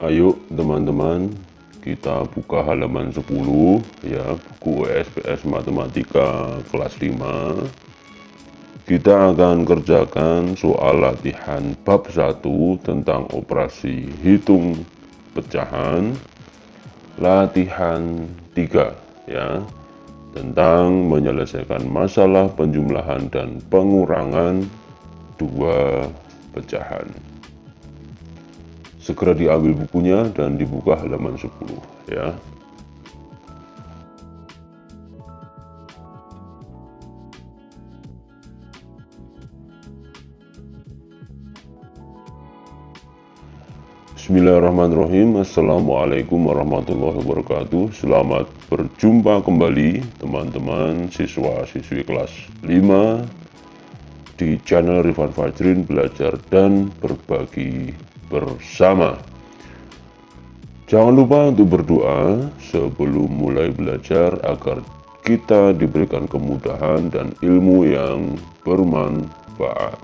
Ayo teman-teman, kita buka halaman 10 ya, buku SPS Matematika kelas 5. Kita akan kerjakan soal latihan bab 1 tentang operasi hitung pecahan, latihan 3 ya, tentang menyelesaikan masalah penjumlahan dan pengurangan dua pecahan. Segera diambil bukunya dan dibuka halaman 10 ya. Bismillahirrahmanirrahim. Assalamualaikum warahmatullahi wabarakatuh. Selamat berjumpa kembali teman-teman siswa-siswi kelas 5 di channel Rifan Fajrin Belajar dan Berbagi Bersama. Jangan lupa untuk berdoa sebelum mulai belajar agar kita diberikan kemudahan dan ilmu yang bermanfaat.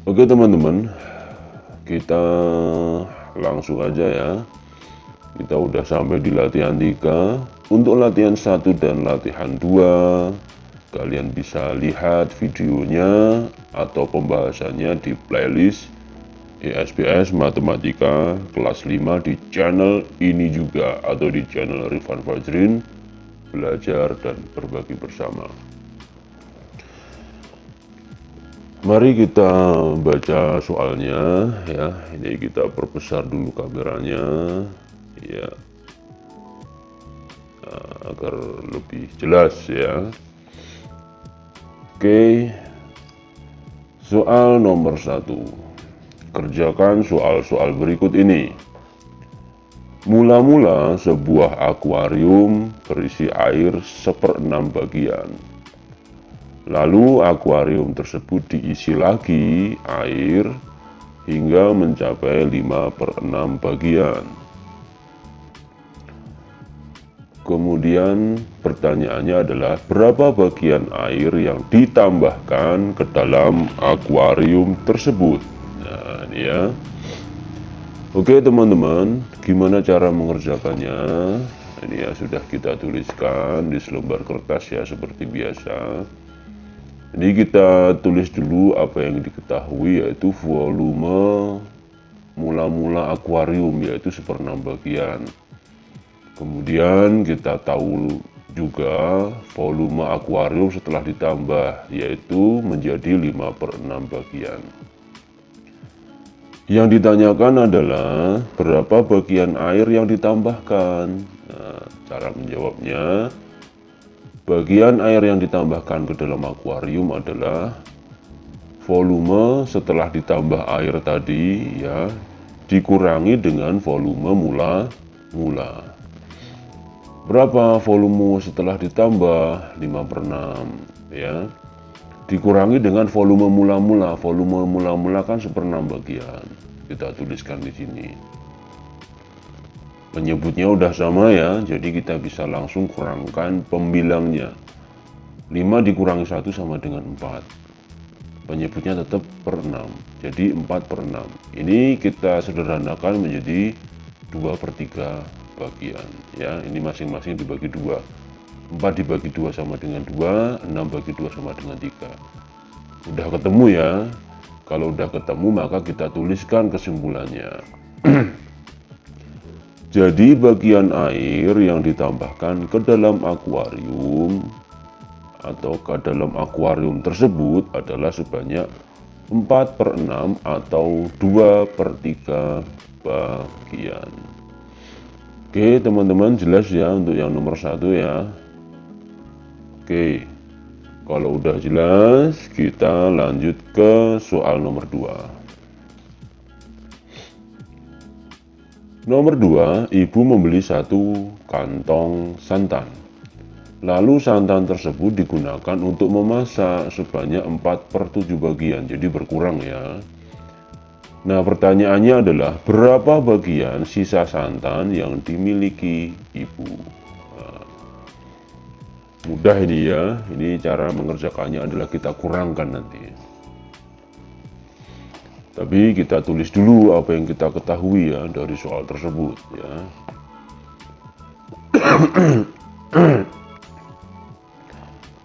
Oke teman-teman, kita langsung aja ya. Kita udah sampai di latihan 3. Untuk latihan 1 dan latihan 2, kalian bisa lihat videonya atau pembahasannya di playlist SPS Matematika kelas 5 di channel ini juga, atau di channel Rifan Fajrin Belajar dan Berbagi Bersama. Mari kita baca soalnya ya. Ini kita perbesar dulu kameranya ya, agar lebih jelas ya. Oke, soal nomor 1. Kerjakan soal-soal berikut ini. Mula-mula sebuah akuarium berisi air 1/6 bagian. Lalu akuarium tersebut diisi lagi air hingga mencapai 5/6 bagian. Kemudian pertanyaannya adalah berapa bagian air yang ditambahkan ke dalam akuarium tersebut. Nah ini ya. Oke teman-teman, gimana cara mengerjakannya? Ini ya sudah kita tuliskan di selembar kertas ya, seperti biasa. Ini kita tulis dulu apa yang diketahui, yaitu volume mula-mula akuarium, yaitu 1/6 bagian. Kemudian kita tahu juga volume akuarium setelah ditambah, yaitu menjadi 5/6 bagian. Yang ditanyakan adalah berapa bagian air yang ditambahkan. Nah, cara menjawabnya, bagian air yang ditambahkan ke dalam akuarium adalah volume setelah ditambah air tadi ya, dikurangi dengan volume mula-mula. Berapa volume setelah ditambah? 5/6 ya, dikurangi dengan volume mula-mula. Volume mula-mula kan 1/6 bagian. Kita tuliskan di sini. Penyebutnya udah sama ya, jadi kita bisa langsung kurangkan pembilangnya. 5 dikurangi 1 sama dengan 4. Penyebutnya tetap per 6, jadi 4/6. Ini kita sederhanakan menjadi 2/3 bagian ya. Ini masing-masing dibagi 2. 4 dibagi 2 sama dengan 2, 6 bagi 2 sama dengan 3. Udah ketemu ya. Kalau udah ketemu maka kita tuliskan kesimpulannya. Jadi bagian air yang ditambahkan ke dalam akuarium atau ke dalam akuarium tersebut adalah sebanyak 4/6 atau 2/3 bagian. Oke teman-teman, jelas ya untuk yang nomor 1 ya. Oke, kalau udah jelas kita lanjut ke soal nomor 2. Nomor 2, ibu membeli 1 kantong santan. Lalu santan tersebut digunakan untuk memasak sebanyak 4/7 bagian, jadi berkurang ya. Nah pertanyaannya adalah berapa bagian sisa santan yang dimiliki ibu? Nah, mudah ini ya, ini cara mengerjakannya adalah kita kurangkan nanti. Tapi kita tulis dulu apa yang kita ketahui ya dari soal tersebut ya.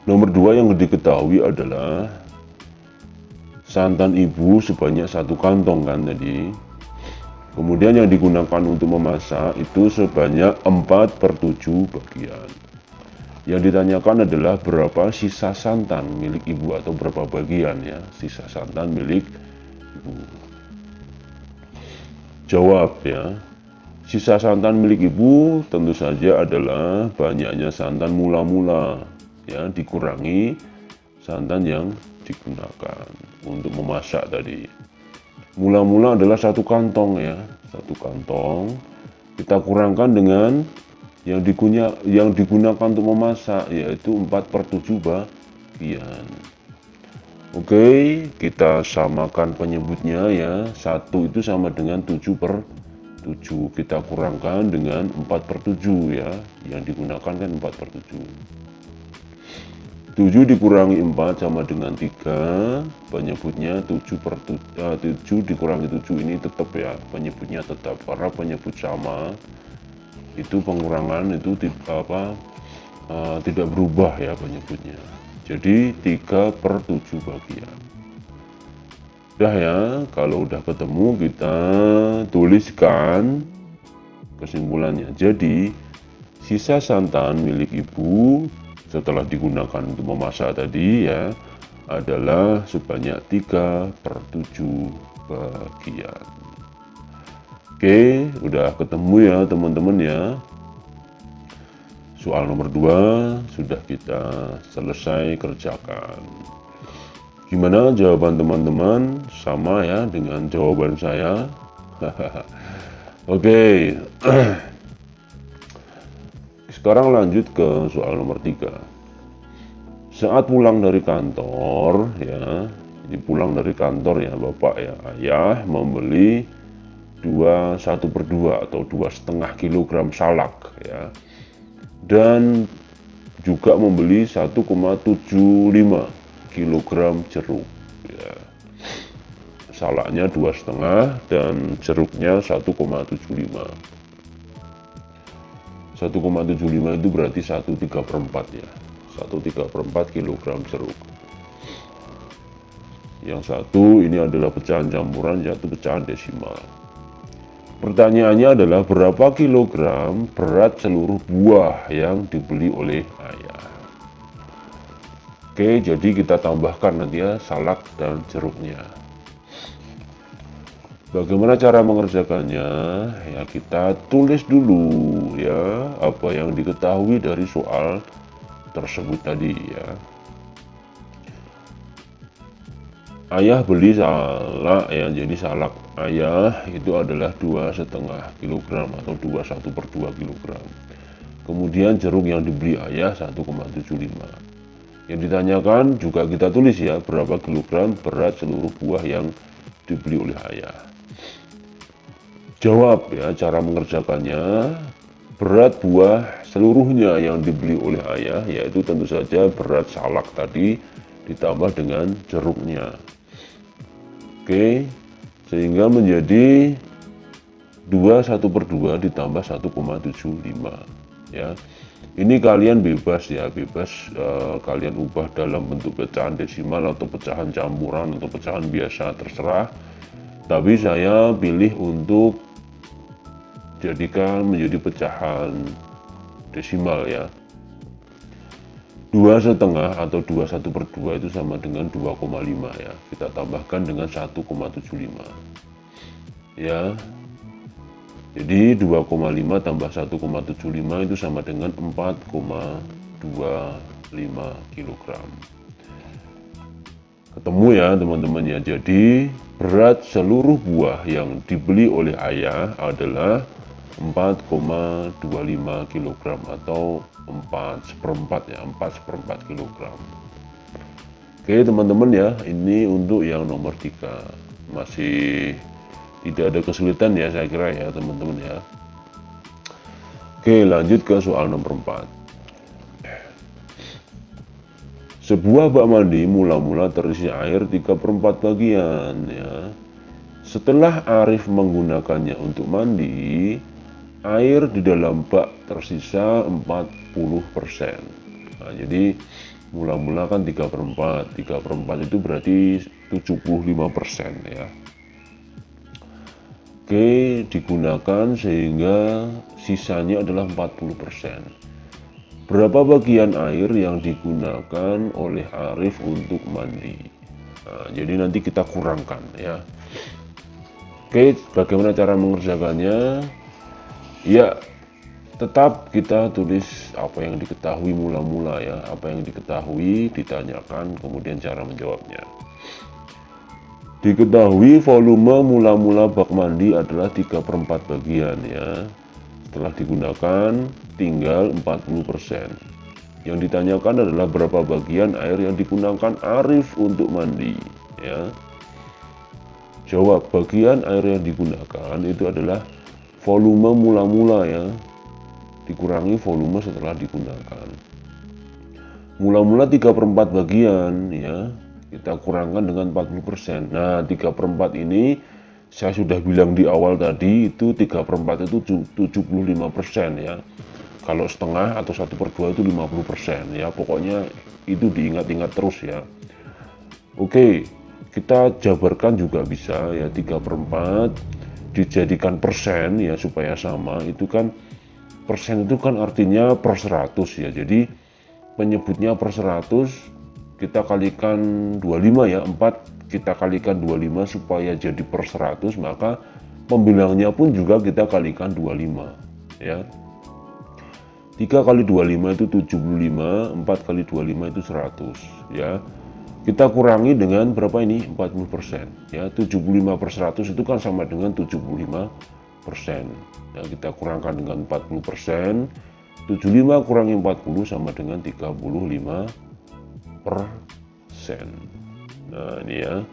Nomor 2 yang diketahui adalah santan ibu sebanyak 1 kantong kan tadi. Kemudian yang digunakan untuk memasak itu sebanyak 4/7 bagian. Yang ditanyakan adalah berapa sisa santan milik ibu atau berapa bagian ya sisa santan milik ibu. Jawab ya. Sisa santan milik ibu tentu saja adalah banyaknya santan mula-mula ya, dikurangi santan yang digunakan untuk memasak tadi. Mula-mula adalah 1 kantong ya, 1 kantong. Kita kurangkan dengan yang digunakan untuk memasak, yaitu 4/7 bagian. Oke, kita samakan penyebutnya ya. 1 itu sama dengan 7/7. Kita kurangkan dengan 4/7 ya. Yang digunakan kan 4/7. 7 dikurangi 4 sama dengan 3. Penyebutnya 7 dikurangi 7 ini tetap ya. Penyebutnya tetap karena penyebut sama. Itu pengurangan itu tidak berubah ya penyebutnya. Jadi 3/7 bagian. Udah ya, kalau udah ketemu kita tuliskan kesimpulannya. Jadi sisa santan milik ibu setelah digunakan untuk memasak tadi ya adalah sebanyak 3/7 bagian. Oke, udah ketemu ya teman-teman ya. Soal nomor 2 sudah kita selesai kerjakan. Gimana jawaban teman-teman? Sama ya dengan jawaban saya? Oke. Sekarang lanjut ke soal nomor 3. Saat pulang dari kantor ya, ini pulang dari kantor ya Bapak ya, ayah membeli 1/2 atau 2,5 kg salak ya, dan juga membeli 1,75 kg jeruk ya. Salaknya 2,5 dan jeruknya 1,75. 1,75 itu berarti 1/3 ya, 1/3 kg jeruk. Yang satu ini adalah pecahan campuran, yaitu pecahan desimal. Pertanyaannya adalah berapa kilogram berat seluruh buah yang dibeli oleh ayah. Oke, jadi kita tambahkan nanti ya salak dan jeruknya. Bagaimana cara mengerjakannya? Ya kita tulis dulu ya apa yang diketahui dari soal tersebut tadi ya. Ayah beli salak ya, jadi salak ayah itu adalah 2,5 kg atau 1/2 kg. Kemudian jeruk yang dibeli ayah 1,75. Yang ditanyakan juga kita tulis ya berapa kilogram berat seluruh buah yang dibeli oleh ayah. Jawab ya cara mengerjakannya. Berat buah seluruhnya yang dibeli oleh ayah yaitu tentu saja berat salak tadi ditambah dengan jeruknya. Oke, sehingga menjadi 1/2 ditambah 1,75 ya. Ini kalian bebas ya, kalian ubah dalam bentuk pecahan desimal atau pecahan campuran atau pecahan biasa terserah. Tapi saya pilih untuk jadikan menjadi pecahan desimal ya. 2,5 atau 1/2 itu sama dengan 2,5 ya. Kita tambahkan dengan 1,75 ya. Jadi 2,5 tambah 1,75 itu sama dengan 4,25 kg. Ketemu ya teman-teman ya. Jadi berat seluruh buah yang dibeli oleh ayah adalah 4,25 kg atau 4/4 ya, 4/4 kg. Oke teman-teman ya, ini untuk yang nomor 3. Masih tidak ada kesulitan ya saya kira ya teman-teman ya. Oke, lanjut ke soal nomor 4. Sebuah bak mandi mula-mula terisi air 3/4 bagian ya. Setelah Arif menggunakannya untuk mandi, air di dalam bak tersisa 40%. Nah, jadi mula-mula kan 3/4. 3/4 itu berarti 75% ya. Oke, digunakan sehingga sisanya adalah 40%. Berapa bagian air yang digunakan oleh Arif untuk mandi? Nah, jadi nanti kita kurangkan ya. Oke, bagaimana cara mengerjakannya? Ya, tetap kita tulis apa yang diketahui mula-mula ya. Apa yang diketahui ditanyakan, kemudian cara menjawabnya. Diketahui volume mula-mula bak mandi adalah 3/4 bagian ya. Setelah digunakan tinggal 40%. Yang ditanyakan adalah berapa bagian air yang digunakan Arif untuk mandi ya. Jawab, bagian air yang digunakan itu adalah volume mula-mula ya, dikurangi volume setelah digunakan. Mula-mula 3/4 bagian ya, kita kurangkan dengan 40%. Nah, 3/4 ini saya sudah bilang di awal tadi, itu 3/4 itu 75% ya. Kalau setengah atau 1/2 itu 50% ya. Pokoknya itu diingat-ingat terus ya. Oke, kita jabarkan juga bisa ya. 3/4 dijadikan persen ya supaya sama. Itu kan persen itu kan artinya per 100 ya. Jadi penyebutnya per 100 kita kalikan 25 ya. 4 kita kalikan 25 supaya jadi per 100, maka pembilangnya pun juga kita kalikan 25 ya. 3 kali 25 itu 75, 4 kali 25 itu 100 ya. Kita kurangi dengan berapa ini? 40% ya. 75 per 100 itu kan sama dengan 75%. Nah, kita kurangkan dengan 40%. 75 kurangi 40 sama dengan 35%. Nah, ini ya.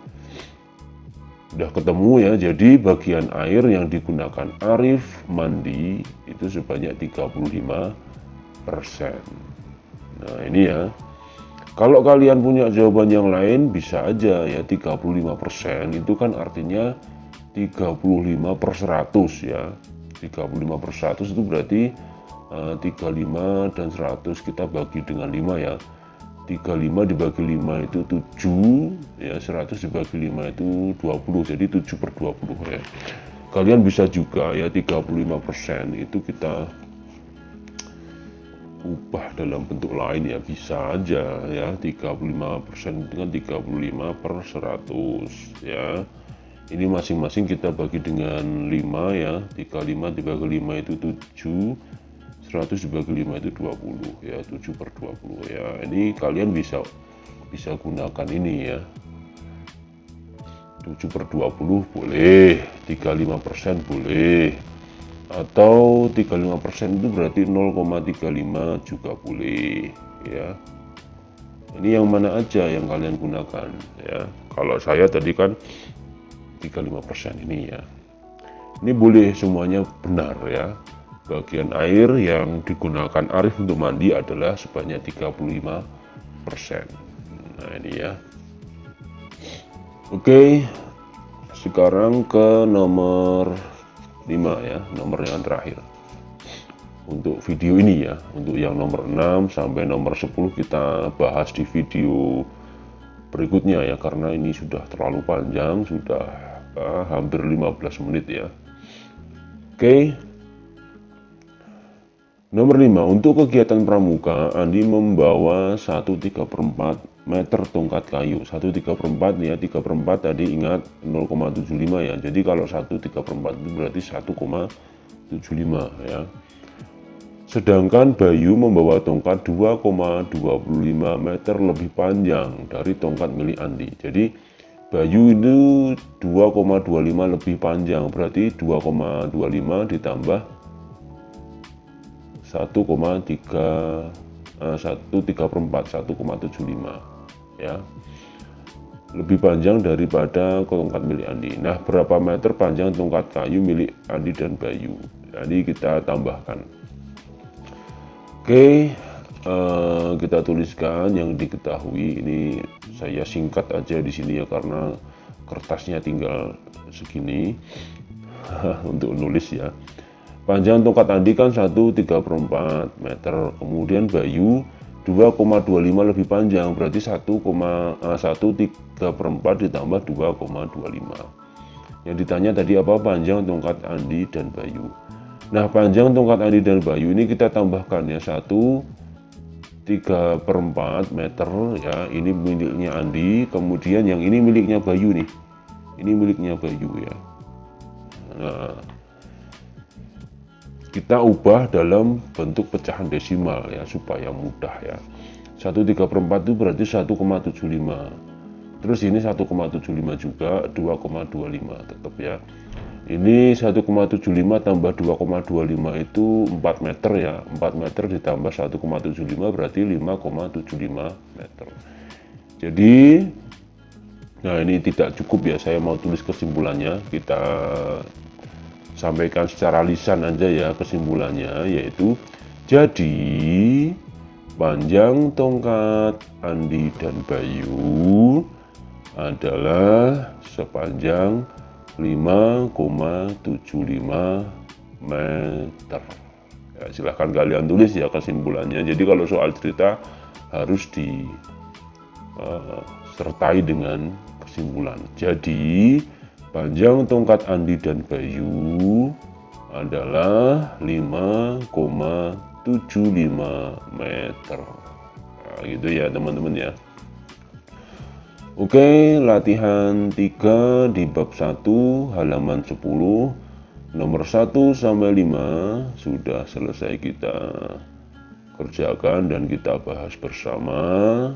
Udah ketemu ya. Jadi bagian air yang digunakan Arif mandi itu sebanyak 35%. Nah, ini ya. Kalau kalian punya jawaban yang lain bisa aja ya. 35% itu kan artinya 35 per 100 ya. 35 per 100 itu berarti 35 dan 100 kita bagi dengan 5 ya. 35 dibagi 5 itu 7 ya, 100 dibagi 5 itu 20, jadi 7/20 ya. Kalian bisa juga ya 35% itu kita ubah dalam bentuk lain ya, bisa aja ya. 35% dengan 35 per 100 ya. Ini masing-masing kita bagi dengan 5 ya. 35 dibagi 5 itu 7, 100 dibagi 5 itu 20 ya, 7/20 ya. Ini kalian bisa gunakan ini ya. 7/20 boleh, 35% boleh, atau 35% itu berarti 0,35 juga boleh ya. Ini yang mana aja yang kalian gunakan ya. Kalau saya tadi kan 35% ini ya. Ini boleh semuanya benar ya. Bagian air yang digunakan Arif untuk mandi adalah sebanyak 35%. Nah, ini ya. Oke, sekarang ke nomor 5 ya, nomor yang terakhir untuk video ini ya. Untuk yang nomor 6 sampai nomor 10 kita bahas di video berikutnya ya, karena ini sudah terlalu panjang, sudah hampir 15 menit ya. Oke. Nomor 5, untuk kegiatan pramuka, Andi membawa 1/3 meter tongkat kayu. 1/3 ya, 3/4 tadi ingat 0,75 ya. Jadi kalau 1/3 itu berarti 1,75 ya. Sedangkan Bayu membawa tongkat 2,25 meter lebih panjang dari tongkat milik Andi. Jadi Bayu itu 2,25 lebih panjang, berarti 2,25 ditambah 1,75 ya, lebih panjang daripada tongkat milik Andi. Nah, berapa meter panjang tongkat kayu milik Andi dan Bayu? Jadi kita tambahkan. Oke, kita tuliskan yang diketahui. Ini saya singkat aja di sini ya, karena kertasnya tinggal segini untuk nulis ya. Panjang tongkat Andi kan 1,3/4 meter, kemudian Bayu 2,25 lebih panjang, berarti 1,3/4 ditambah 2,25. Yang ditanya tadi apa? Panjang tongkat Andi dan Bayu. Nah, panjang tongkat Andi dan Bayu ini kita tambahkan ya, 1,3/4 meter ya, ini miliknya Andi, kemudian yang ini miliknya Bayu nih, ini miliknya Bayu ya. Nah, kita ubah dalam bentuk pecahan desimal ya, supaya mudah ya. 1,3/4 itu berarti 1,75. Terus ini 1,75 juga, 2,25 tetap ya. Ini 1,75 tambah 2,25 itu 4 meter ya. 4 meter ditambah 1,75 berarti 5,75 meter. Jadi, nah ini tidak cukup ya, saya mau tulis kesimpulannya. Kita sampaikan secara lisan aja ya kesimpulannya, yaitu jadi panjang tongkat Andi dan Bayu adalah sepanjang 5,75 meter ya. Silahkan kalian tulis ya kesimpulannya. Jadi kalau soal cerita harus disertai dengan kesimpulan. Jadi panjang tongkat Andi dan Bayu adalah 5,75 meter. Nah, gitu ya teman-teman ya. Oke, latihan 3 di bab 1 halaman 10 nomor 1 sampai 5 sudah selesai kita kerjakan dan kita bahas bersama.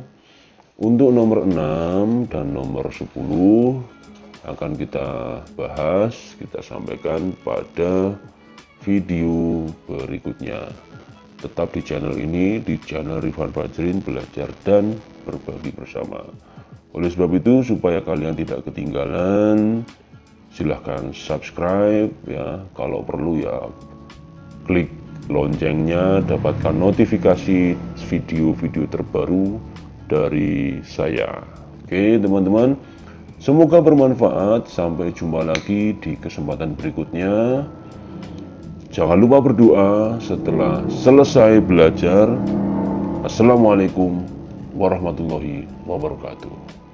Untuk nomor 6 dan nomor 10 akan kita bahas, kita sampaikan pada video berikutnya. Tetap di channel ini, di channel Rifan Fajrin, belajar dan berbagi bersama. Oleh sebab itu, supaya kalian tidak ketinggalan, silahkan subscribe ya, kalau perlu ya klik loncengnya, dapatkan notifikasi video-video terbaru dari saya. Oke teman-teman, semoga bermanfaat. Sampai jumpa lagi di kesempatan berikutnya. Jangan lupa berdoa setelah selesai belajar. Assalamualaikum warahmatullahi wabarakatuh.